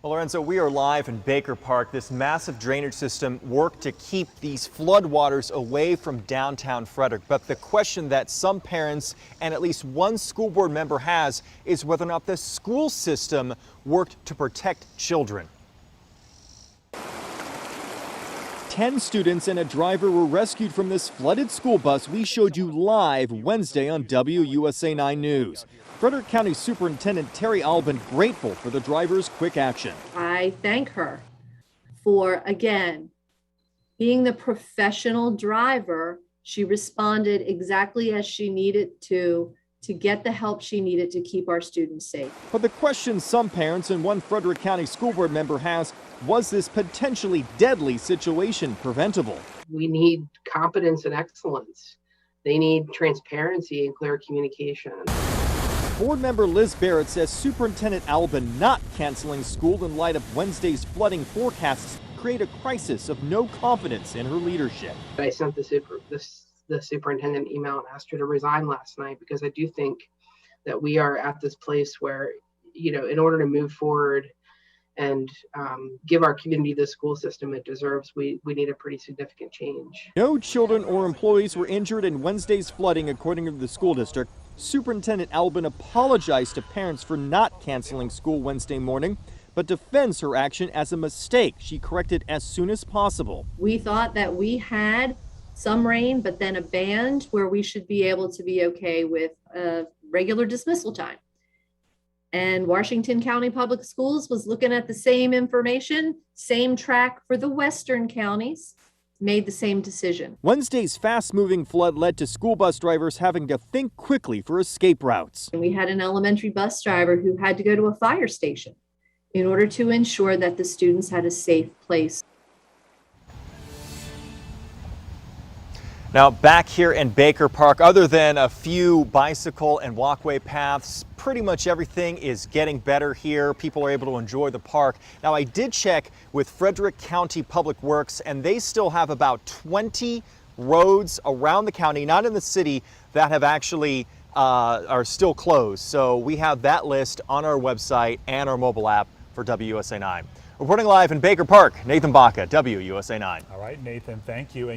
Well, Lorenzo, we are live in Baker Park. This massive drainage system worked to keep these floodwaters away from downtown Frederick. But the question that some parents and at least one school board member has is whether or not the school system worked to protect children. 10 students and a driver were rescued from this flooded school bus we showed you live Wednesday on WUSA 9 News. Frederick County Superintendent Terry Alban grateful for the driver's quick action. I thank her for, again, being the professional driver. She responded exactly as she needed to get the help she needed to keep our students safe. But the question some parents and one Frederick County School Board member has, was this potentially deadly situation preventable? We need competence and excellence. They need transparency and clear communication. Board member Liz Barrett says Superintendent Alban not canceling school in light of Wednesday's flooding forecasts create a crisis of no confidence in her leadership. I sent the superintendent email and asked her to resign last night because I do think that we are at this place where, in order to move forward and give our community the school system it deserves, we need a pretty significant change. No children or employees were injured in Wednesday's flooding, according to the school district. Superintendent Alban apologized to parents for not canceling school Wednesday morning, but defends her action as a mistake she corrected as soon as possible. We thought that we had some rain, but then a band where we should be able to be okay with a regular dismissal time. And Washington County Public Schools was looking at the same information, same track for the western counties, made the same decision. Wednesday's fast-moving flood led to school bus drivers having to think quickly for escape routes. And we had an elementary bus driver who had to go to a fire station in order to ensure that the students had a safe place. Now, back here in Baker Park, other than a few bicycle and walkway paths, pretty much everything is getting better here. People are able to enjoy the park. Now, I did check with Frederick County Public Works, and they still have about 20 roads around the county, not in the city, that have actually are still closed. So we have that list on our website and our mobile app for WUSA 9. Reporting live in Baker Park, Nathan Baca, WUSA 9. All right, Nathan, thank you.